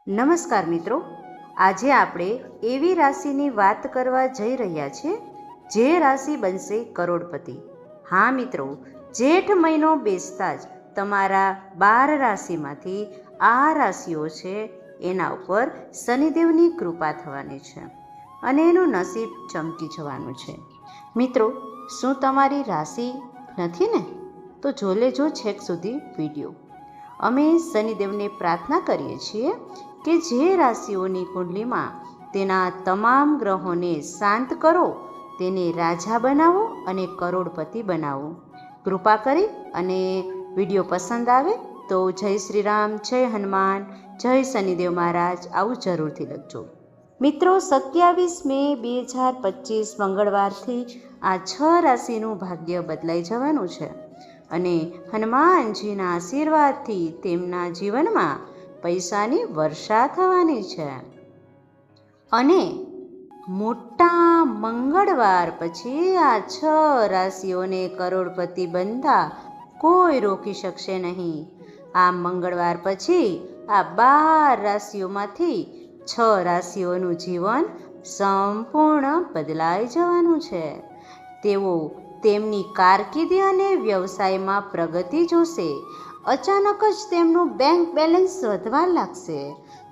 નમસ્કાર મિત્રો, આજે આપણે એવી રાશિની વાત કરવા જઈ રહ્યા છીએ જે રાશિ બનશે કરોડપતિ. હા મિત્રો, જેઠ મહિનો બેસતા જ તમારા 12 રાશિમાંથી આ રાશિઓ છે એના ઉપર શનિદેવની કૃપા થવાની છે અને એનું નસીબ ચમકી જવાનું છે. મિત્રો, શું તમારી રાશિ નથી ને? તો જો લેજો છેક સુધી વિડીયો. અમે શનિદેવને પ્રાર્થના કરીએ છીએ કે જે રાશિઓની કુંડલીમાં તેના તમામ ગ્રહોને શાંત કરો, તેને રાજા બનાવો અને કરોડપતિ બનાવો. કૃપા કરી અને વિડીયો પસંદ આવે તો જય શ્રી રામ, જય હનુમાન, જય શનિદેવ મહારાજ આવું જરૂરથી લખજો. મિત્રો, 27 મે 2025 મંગળવારથી આ 6 રાશિનું ભાગ્ય બદલાઈ જવાનું છે અને હનુમાનજીના આશીર્વાદથી તેમના જીવનમાં પૈસાની વર્ષા થવાની છે અને મોટા મંગળવાર પછી આ 6 રાશિઓને કરોડપતિ બનતા કોઈ રોકી શકશે નહીં. આ મંગળવાર પછી આ 12 રાશિઓમાંથી 6 રાશિઓનું જીવન સંપૂર્ણ બદલાઈ જવાનું છે. તેઓ તેમની કારકિર્દી અને વ્યવસાયમાં પ્રગતિ જોશે. અચાનક જ તેમનું બેંક બેલેન્સ વધવા લાગશે.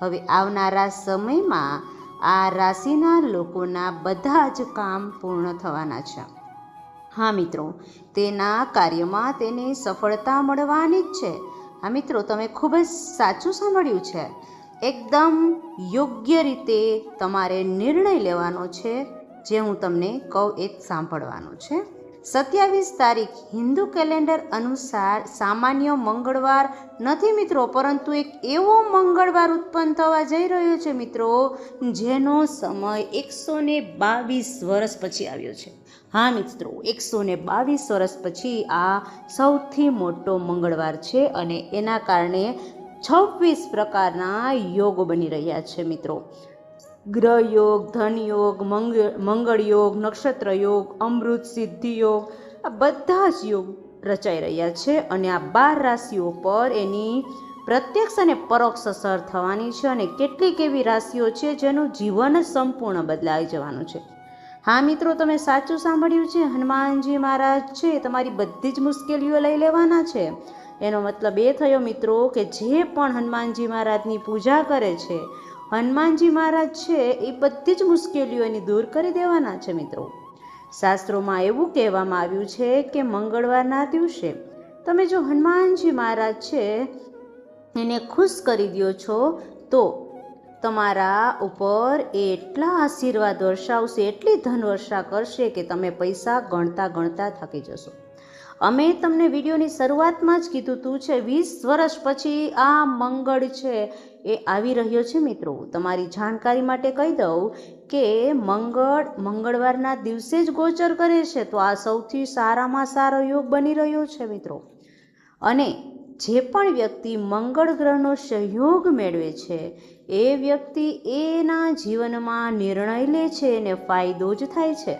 હવે આવનારા સમયમાં આ રાશિના લોકોના બધા જ કામ પૂર્ણ થવાના છે. હા મિત્રો, તેના કાર્યમાં તેને સફળતા મળવાની જ છે. હા મિત્રો, તમે ખૂબ જ સાચું સાંભળ્યું છે. એકદમ યોગ્ય રીતે તમારે નિર્ણય લેવાનો છે. જે હું તમને કહું એ જ સાંભળવાનું છે. 27 તારીખ હિન્દુ કેલેન્ડર અનુસાર સામાન્ય મંગળવાર નથી મિત્રો, પરંતુ એક એવો મંગળવાર ઉત્પન્ન થવા જઈ રહ્યો છે મિત્રો, જેનો સમય 122 વર્ષ પછી આવ્યો છે. હા મિત્રો, 122 વર્ષ પછી આ સૌથી મોટો મંગળવાર છે અને એના કારણે 26 પ્રકારના યોગો બની રહ્યા છે મિત્રો. ગ્રહ યોગ, ધન યોગ, મંગળ યોગ, નક્ષત્ર યોગ, અમૃત સિદ્ધિ યોગ, આ બધા જ યોગ રચાઈ રહ્યા છે અને આ 12 રાશિઓ પર એની પ્રત્યક્ષ અને પરોક્ષ અસર થવાની છે અને કેટલીક એવી રાશિઓ છે જેનું જીવન સંપૂર્ણ બદલાઈ જવાનું છે. હા મિત્રો, તમે સાચું સાંભળ્યું છે. હનુમાનજી મહારાજ છે તમારી બધી જ મુશ્કેલીઓ લઈ લેવાના છે. એનો મતલબ એ થયો મિત્રો કે જે પણ હનુમાનજી મહારાજની પૂજા કરે છે, હનુમાનજી મહારાજ છે એ બધી જ મુશ્કેલીઓની દૂર કરી દેવાના છે મિત્રો. શાસ્ત્રોમાં એવું કહેવામાં આવ્યું છે કે મંગળવારના દિવસે તમે જો હનુમાનજી મહારાજ છે એને ખુશ કરી દો છો તો તમારા ઉપર એટલા આશીર્વાદ વર્ષાવશે, એટલી ધન વર્ષા કરશે કે તમે પૈસા ગણતા ગણતા થાકી જશો. અમે તમને વિડીયોની શરૂઆતમાં જ કીધું હતું છે 20 વર્ષ પછી આ મંગળ છે એ આવી રહ્યો છે મિત્રો. તમારી જાણકારી માટે કહી દઉં કે મંગળવારના દિવસે જ ગોચર કરે છે, તો આ સૌથી સારામાં સારો યોગ બની રહ્યો છે મિત્રો. અને જે પણ વ્યક્તિ મંગળ ગ્રહનો સહયોગ મેળવે છે એ વ્યક્તિ એના જીવનમાં નિર્ણય લે છે એને ફાયદો જ થાય છે.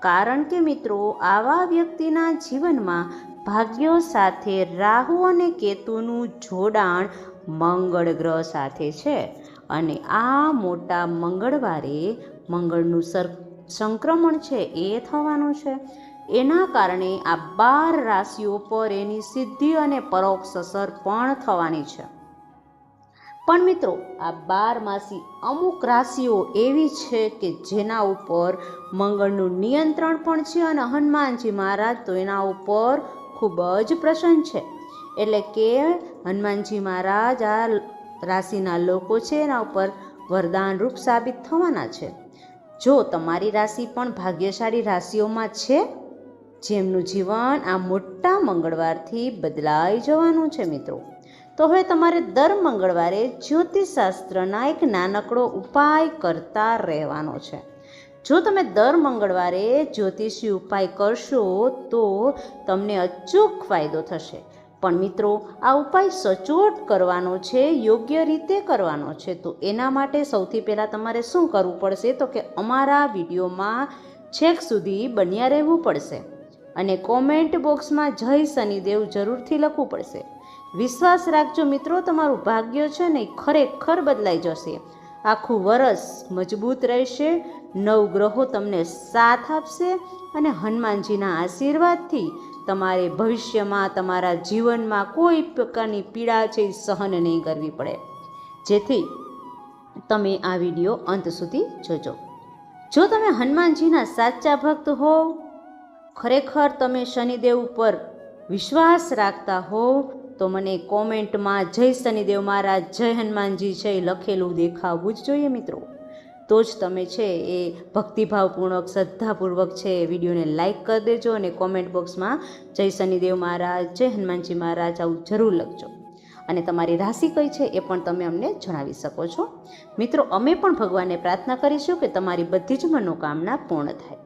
કારણ કે મિત્રો, આવા વ્યક્તિના જીવનમાં ભાગ્યો સાથે રાહુ અને કેતુનું જોડાણ મંગળ ગ્રહ સાથે છે અને આ મોટા મંગળવારે મંગળનું સંક્રમણ છે એ થવાનું છે. એના કારણે આ 12 રાશિઓ પર એની સિદ્ધિ અને પરોક્ષ અસર પણ થવાની છે. પણ મિત્રો, આ 12 માસી અમુક રાશિઓ એવી છે કે જેના ઉપર મંગળનું નિયંત્રણ પણ છે અને હનુમાનજી મહારાજ તો એના ઉપર ખૂબ જ પ્રસન્ન છે. એટલે કે હનુમાનજી મહારાજ આ રાશિના લોકો છે એના ઉપર વરદાન રૂપ સાબિત થવાના છે. જો તમારી રાશિ પણ ભાગ્યશાળી રાશિઓમાં છે જેમનું જીવન આ મોટા મંગળવારથી બદલાઈ જવાનું છે મિત્રો, તો હવે તમારે દર મંગળવારે જ્યોતિષશાસ્ત્રના એક નાનકડો ઉપાય કરતા રહેવાનો છે. જો તમે દર મંગળવારે જ્યોતિષી ઉપાય કરશો તો તમને અચૂક ફાયદો થશે. પણ મિત્રો, આ ઉપાય સચોટ કરવાનો છે, યોગ્ય રીતે કરવાનો છે. તો એના માટે સૌથી પહેલાં તમારે શું કરવું પડશે તો કે અમારા વિડીયોમાં છેક સુધી બન્યા રહેવું પડશે અને કોમેન્ટ બોક્સમાં જય શનિદેવ જરૂરથી લખવું પડશે. વિશ્વાસ રાખજો મિત્રો, તમારું ભાગ્ય છે ને ખરેખર બદલાઈ જશે. આખું વરસ મજબૂત રહેશે, નવગ્રહો તમને સાથ આપશે અને હનુમાનજીના આશીર્વાદથી તમારે ભવિષ્યમાં તમારા જીવનમાં કોઈ પ્રકારની પીડા છે એ સહન નહીં કરવી પડે. જેથી તમે આ વિડીયો અંત સુધી જોજો. જો તમે હનુમાનજીના સાચા ભક્ત હોવ, ખરેખર તમે શનિદેવ ઉપર વિશ્વાસ રાખતા હોવ, તો મને કોમેન્ટમાં જય શનિદેવ મહારાજ, જય હનુમાનજી છે એ લખેલું દેખાવું જ જોઈએ મિત્રો. તો જ તમે છે એ ભક્તિભાવપૂર્વક, શ્રદ્ધાપૂર્વક છે એ વિડીયોને લાઈક કરી દેજો અને કોમેન્ટ બોક્સમાં જય શનિદેવ મહારાજ, જય હનુમાનજી મહારાજ આવું જરૂર લખજો. અને તમારી રાશિ કઈ છે એ પણ તમે અમને જણાવી શકો છો. મિત્રો, અમે પણ ભગવાનને પ્રાર્થના કરીશું કે તમારી બધી જ મનોકામના પૂર્ણ થાય.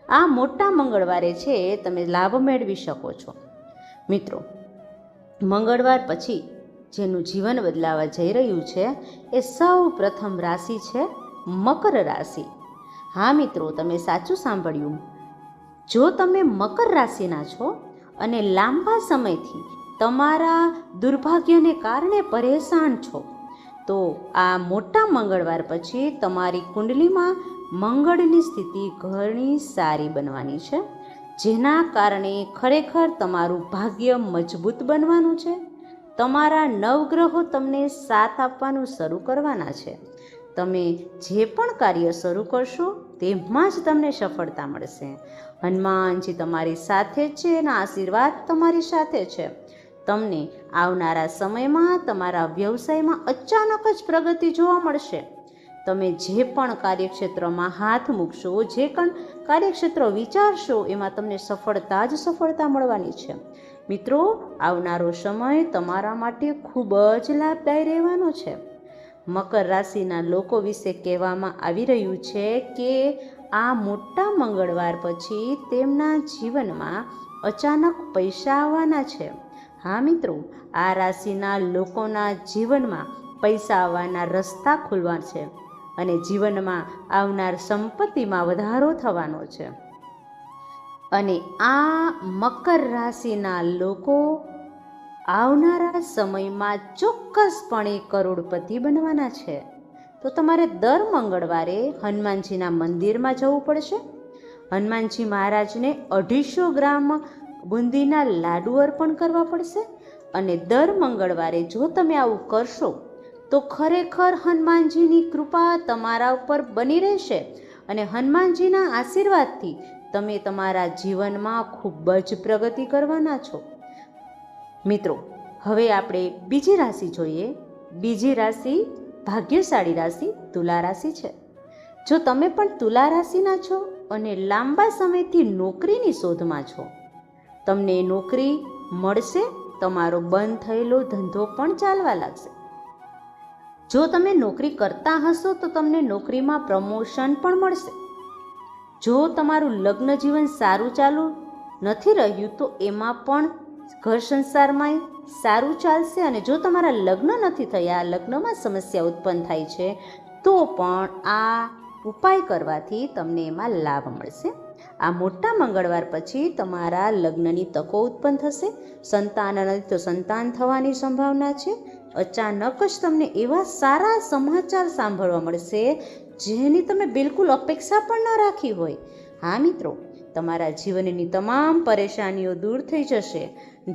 આ મોટા મંગળવારે છે તમે લાભ મેળવી શકો છો. મિત્રો, મંગળવાર પછી જેનું જીવન બદલાવા જઈ રહ્યું છે એ સૌ પ્રથમ રાશિ છે મકર રાશિ. હા મિત્રો, તમે સાચું સાંભળ્યું. જો તમે મકર રાશિના છો અને લાંબા સમયથી તમારા દુર્ભાગ્યને કારણે પરેશાન છો, તો આ મોટા મંગળવાર પછી તમારી કુંડલીમાં મંગળની સ્થિતિ ઘણી સારી બનવાની છે, જેના કારણે ખરેખર તમારું ભાગ્ય મજબૂત બનવાનું છે. તમારા નવગ્રહો તમને સાથ આપવાનું શરૂ કરવાના છે. તમે જે પણ કાર્ય શરૂ કરશો તેમાં જ તમને સફળતા મળશે. હનુમાનજી તમારી સાથે છે અને આશીર્વાદ તમારી સાથે છે. તમને આવનારા સમયમાં તમારા વ્યવસાયમાં અચાનક જ પ્રગતિ જોવા મળશે. તમે જે પણ કાર્યક્ષેત્રમાં હાથ મૂકશો, જે પણ કાર્યક્ષેત્ર વિચારશો, એમાં તમને સફળતા જ સફળતા મળવાની છે. મિત્રો, આવનારો સમય તમારા માટે ખૂબ જ લાભદાયી રહેવાનો છે. મકર રાશિના લોકો વિશે કહેવામાં આવી રહ્યું છે કે આ મોટા મંગળવાર પછી તેમના જીવનમાં અચાનક પૈસા આવવાના છે. હા મિત્રો, આ રાશિના લોકોના જીવનમાં પૈસા આવવાના રસ્તા ખુલવા છે અને જીવનમાં આવનાર સંપત્તિમાં વધારો થવાનો છે. અને આ મકર રાશિના લોકો આવનારા સમયમાં ચોક્કસપણે કરોડપતિ બનવાના છે. તો તમારે દર મંગળવારે હનુમાનજીના મંદિરમાં જવું પડશે. હનુમાનજી મહારાજને 250 ગ્રામ બુંદીના લાડુ અર્પણ કરવા પડશે. અને દર મંગળવારે જો તમે આવું કરશો તો ખરેખર હનુમાનજીની કૃપા તમારા ઉપર બની રહેશે અને હનુમાનજીના આશીર્વાદથી તમે તમારા જીવનમાં ખૂબ જ પ્રગતિ કરવાના છો. મિત્રો, હવે આપણે બીજી રાશિ જોઈએ. બીજી રાશિ ભાગ્યશાળી રાશિ તુલા રાશિ છે. જો તમે પણ તુલા રાશિના છો અને લાંબા સમયથી નોકરીની શોધમાં છો, તમને નોકરી મળશે. તમારો બંધ થયેલો ધંધો પણ ચાલવા લાગશે. જો તમે નોકરી કરતા હશો તો તમને નોકરીમાં પ્રમોશન પણ મળશે. જો તમારું લગ્ન જીવન સારું ચાલુ નથી રહ્યું તો એમાં પણ ઘર સંસારમાં સારું ચાલશે. અને જો તમારા લગ્ન નથી થયા, લગ્નમાં સમસ્યા ઉત્પન્ન થાય છે, તો પણ આ ઉપાય કરવાથી તમને એમાં લાભ મળશે. આ મોટા મંગળવાર પછી તમારા લગ્નની તકો ઉત્પન્ન થશે. સંતાન નથી તો સંતાન થવાની સંભાવના છે. અચાનક જ તમને એવા સારા સમાચાર સાંભળવા મળશે જેની તમે બિલકુલ અપેક્ષા પણ ન રાખી હોય. હા મિત્રો, તમારા જીવનની તમામ પરેશાનીઓ દૂર થઈ જશે.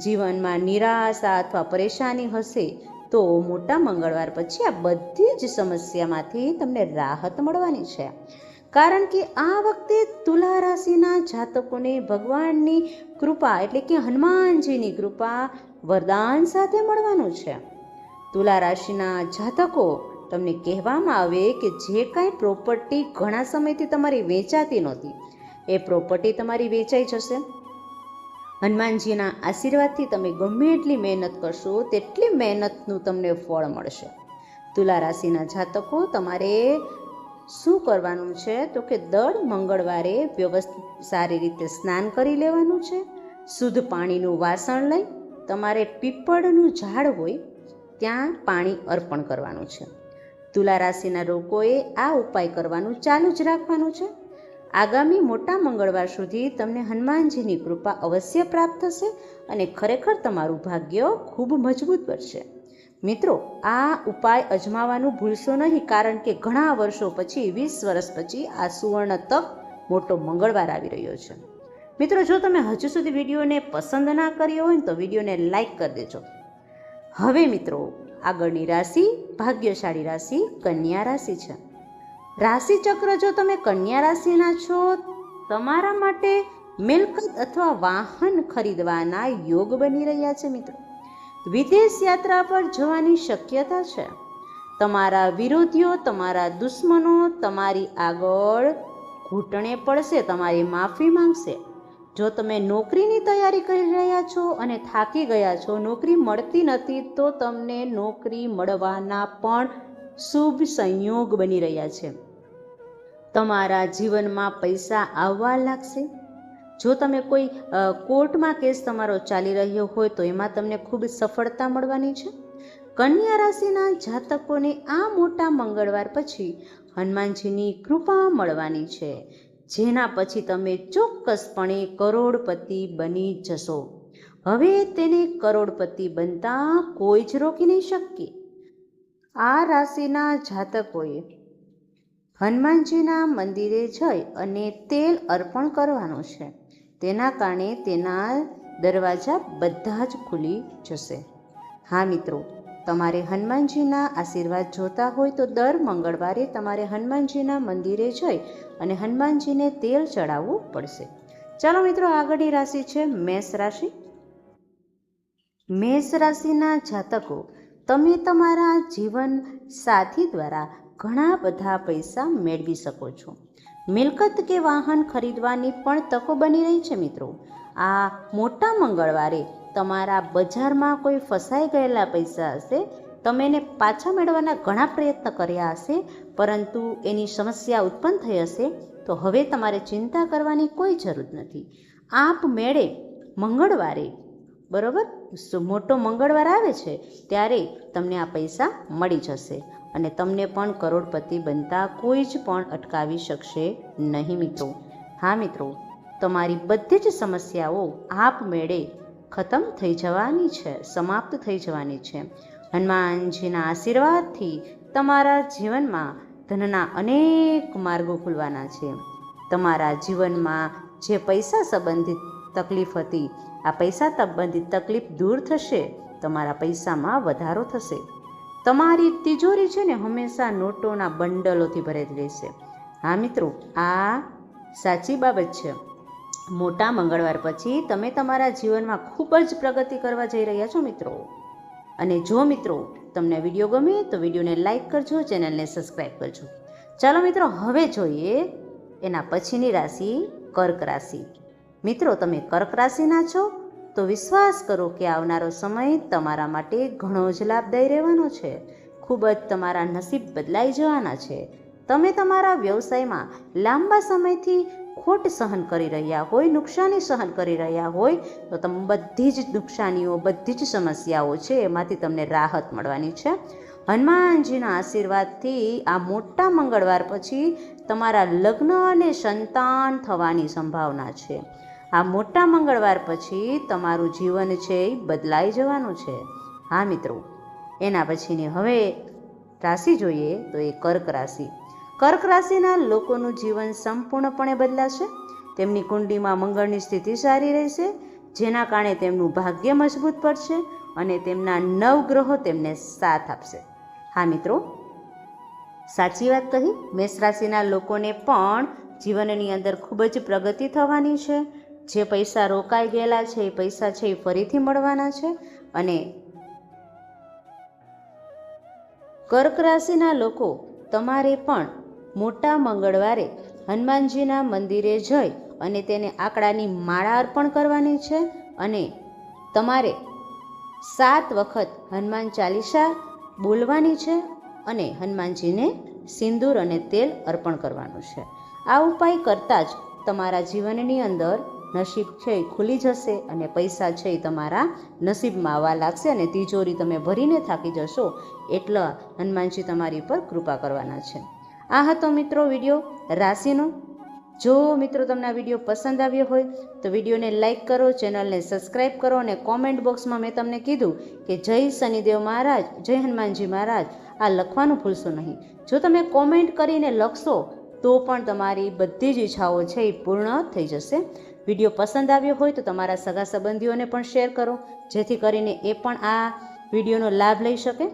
જીવનમાં નિરાશા અથવા પરેશાની હશે તો મોટા મંગળવાર પછી આ બધી જ સમસ્યામાંથી તમને રાહત મળવાની છે. કારણ કે આ વખતે તુલા રાશિના જાતકોને ભગવાનની કૃપા એટલે કે હનુમાનજીની કૃપા વરદાન સાથે મળવાનું છે. તુલા રાશિના જાતકો, તમને કહેવામાં આવે કે જે કાંઈ પ્રોપર્ટી ઘણા સમયથી તમારી વેચાતી નહોતી, એ પ્રોપર્ટી તમારી વેચાઈ જશે. હનુમાનજીના આશીર્વાદથી તમે ગમે એટલી મહેનત કરશો તેટલી મહેનતનું તમને ફળ મળશે. તુલા રાશિના જાતકો, તમારે શું કરવાનું છે તો કે દર મંગળવારે વ્યવસ્થિત સારી રીતે સ્નાન કરી લેવાનું છે. શુદ્ધ પાણીનું વાસણ લઈ તમારે પીપળનું ઝાડ હોય ત્યાં પાણી અર્પણ કરવાનું છે. તુલા રાશિના લોકોએ આ ઉપાય કરવાનું ચાલુ જ રાખવાનું છે. આગામી મોટા મંગળવાર સુધી તમને હનુમાનજીની કૃપા અવશ્ય પ્રાપ્ત થશે અને ખરેખર તમારું ભાગ્ય ખૂબ મજબૂત બનશે. મિત્રો, આ ઉપાય અજમાવવાનું ભૂલશો નહીં, કારણ કે ઘણા વર્ષો પછી 20 વર્ષ પછી આ સુવર્ણ તક મોટો મંગળવાર આવી રહ્યો છે. મિત્રો, જો તમે હજુ સુધી વિડીયોને પસંદ ના કર્યો હોય તો વિડીયોને લાઈક કરી દેજો. હવે મિત્રો, આગળની રાશિ ભાગ્યશાળી રાશિ કન્યા રાશિ છે. રાશિ ચક્ર, જો તમે કન્યા રાશિના છો, તમારા માટે મિલકત અથવા વાહન ખરીદવાના યોગ બની રહ્યા છે. મિત્રો, વિદેશ યાત્રા પર જવાની શક્યતા છે. તમારા વિરોધીઓ, તમારા દુશ્મનો તમારી આગળ ઘૂંટણે પડશે, તમારી માફી માંગશે. જો તમે નોકરીની તૈયારી કરી રહ્યા છો અને થાકી ગયા છો, નોકરી મળતી નથી, તો તમને નોકરી મળવાના પણ શુભ સંયોગ બની રહ્યા છે. તમારા જીવનમાં પૈસા આવવા લાગશે. જો તમે કોઈ કોર્ટમાં કેસ તમારો ચાલી રહ્યો હોય તો એમાં તમને ખૂબ સફળતા મળવાની છે. કન્યા રાશિના જાતકોને આ મોટા મંગળવાર પછી હનુમાનજીની કૃપા મળવાની છે, જેના પછી તમે ચોક્કસપણે કરોડપતિ બની જશો. હવે તેને કરોડપતિ બનતા કોઈ જ રોકી નહીં શકે. આ રાશિના જાતકોએ હનુમાનજીના મંદિરે જઈ અને તેલ અર્પણ કરવાનું છે. તેના કારણે તેના દરવાજા બધા જ ખુલી જશે. હા મિત્રો, તમારે હનુમાનજીના આશીર્વાદ જોતા હોય તો દર મંગળવારે તમારે હનુમાનજીના મંદિરે જઈ અને હનુમાનજીને તેલ ચડાવવું પડશે. ચાલો મિત્રો, આગળની રાશિ છે મેષ રાશિ. મેષ રાશિના જાતકો, તમે તમારા જીવન સાથી દ્વારા ઘણા બધા પૈસા મેળવી શકો છો. મિલકત કે વાહન ખરીદવાની પણ તકો બની રહી છે. મિત્રો, આ મોટા મંગળવારે તમારા બજારમાં કોઈ ફસાઈ ગયેલા પૈસા હશે, તમે એને પાછા મેળવવાના ઘણા પ્રયત્ન કર્યા હશે, પરંતુ એની સમસ્યા ઉત્પન્ન થઈ હશે, તો હવે તમારે ચિંતા કરવાની કોઈ જરૂર નથી. આપમેળે મંગળવારે, બરોબર, મોટો મંગળવાર આવે છે ત્યારે તમને આ પૈસા મળી જશે અને તમને પણ કરોડપતિ બનતા કોઈ જ પણ અટકાવી શકશે નહીં. મિત્રો, હા મિત્રો, તમારી બધી જ સમસ્યાઓ આપમેળે ખતમ થઈ જવાની છે, સમાપ્ત થઈ જવાની છે. હનુમાનજીના આશીર્વાદથી તમારા જીવનમાં ધનના અનેક માર્ગો ખુલવાના છે. તમારા જીવનમાં જે પૈસા સંબંધિત તકલીફ હતી, આ પૈસા સંબંધિત તકલીફ દૂર થશે. તમારા પૈસામાં વધારો થશે. તમારી તિજોરી છે ને હંમેશા નોટોના બંડલોથી ભરેલી રહેશે. હા મિત્રો, આ સાચી બાબત છે. મોટા મંગળવાર પછી તમે તમારા જીવનમાં ખૂબ જ પ્રગતિ કરવા જઈ રહ્યા છો મિત્રો. અને જો મિત્રો તમને વિડીયો ગમે તો વિડીયોને લાઈક કરજો, ચેનલને સબસ્ક્રાઈબ કરજો. ચાલો મિત્રો, હવે જોઈએ એના પછીની રાશિ કર્ક રાશિ. મિત્રો, તમે કર્ક રાશિના છો તો વિશ્વાસ કરો કે આવનારો સમય તમારા માટે ઘણો જ લાભદાયી રહેવાનો છે. ખૂબ જ તમારા નસીબ બદલાઈ જવાના છે. તમે તમારા વ્યવસાયમાં લાંબા સમયથી ખોટ સહન કરી રહ્યા હોય, નુકસાની સહન કરી રહ્યા હોય, તો તમે બધી જ નુકસાનીઓ, બધી જ સમસ્યાઓ છે એમાંથી તમને રાહત મળવાની છે. હનુમાનજીના આશીર્વાદથી આ મોટા મંગળવાર પછી તમારા લગ્ન અને સંતાન થવાની સંભાવના છે. આ મોટા મંગળવાર પછી તમારું જીવન છે એ બદલાઈ જવાનું છે. હા મિત્રો, એના પછીની હવે રાશિ જોઈએ તો એ કર્ક રાશિ. કર્ક રાશિના લોકોનું જીવન સંપૂર્ણપણે બદલાશે. તેમની કુંડલીમાં મંગળની સ્થિતિ સારી રહેશે, જેના કારણે તેમનું ભાગ્ય મજબૂત પડશે અને તેમના નવગ્રહો તેમને સાથ આપશે. હા મિત્રો, સાચી વાત કહી. મેષ રાશિના લોકોને પણ જીવનની અંદર ખૂબ જ પ્રગતિ થવાની છે. જે પૈસા રોકાઈ ગયેલા છે એ પૈસા છે એ ફરીથી મળવાના છે. અને કર્ક રાશિના લોકો, તમારે પણ મોટા મંગળવારે હનુમાનજીના મંદિરે જઈ અને તેને આંકડાની માળા અર્પણ કરવાની છે અને તમારે 7 વખત હનુમાન ચાલીસા બોલવાની છે અને હનુમાનજીને સિંદૂર અને તેલ અર્પણ કરવાનું છે. આ ઉપાય કરતાં જ તમારા જીવનની અંદર નસીબ છે એ ખુલી જશે અને પૈસા છે એ તમારા નસીબમાં આવવા લાગશે અને તિજોરી તમે ભરીને થાકી જશો એટલા હનુમાનજી તમારી પર કૃપા કરવાના છે. આ હતો મિત્રો વિડીયો રાશિનો. જો મિત્રો તમને આ વિડીયો પસંદ આવ્યો હોય તો વિડીયોને લાઇક કરો, ચેનલને સબસ્ક્રાઈબ કરો અને કોમેન્ટ બોક્સમાં મેં તમને કીધું કે જય શનિદેવ મહારાજ, જય હનુમાનજી મહારાજ આ લખવાનું ભૂલશો નહીં. જો તમે કોમેન્ટ કરીને લખશો તો પણ તમારી બધી જ ઈચ્છાઓ છે એ પૂર્ણ થઈ જશે. વિડીયો પસંદ આવ્યો હોય તો તમારા સગા સંબંધીઓને પણ શેર કરો, જેથી કરીને એ પણ આ વિડીયોનો લાભ લઈ શકે.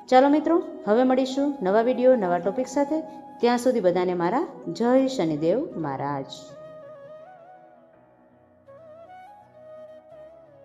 ચાલો મિત્રો, હવે મળીશું નવા વિડીયો નવા ટોપિક સાથે. ત્યાં સુધી બધાને મારા જય શનિદેવ મહારાજ.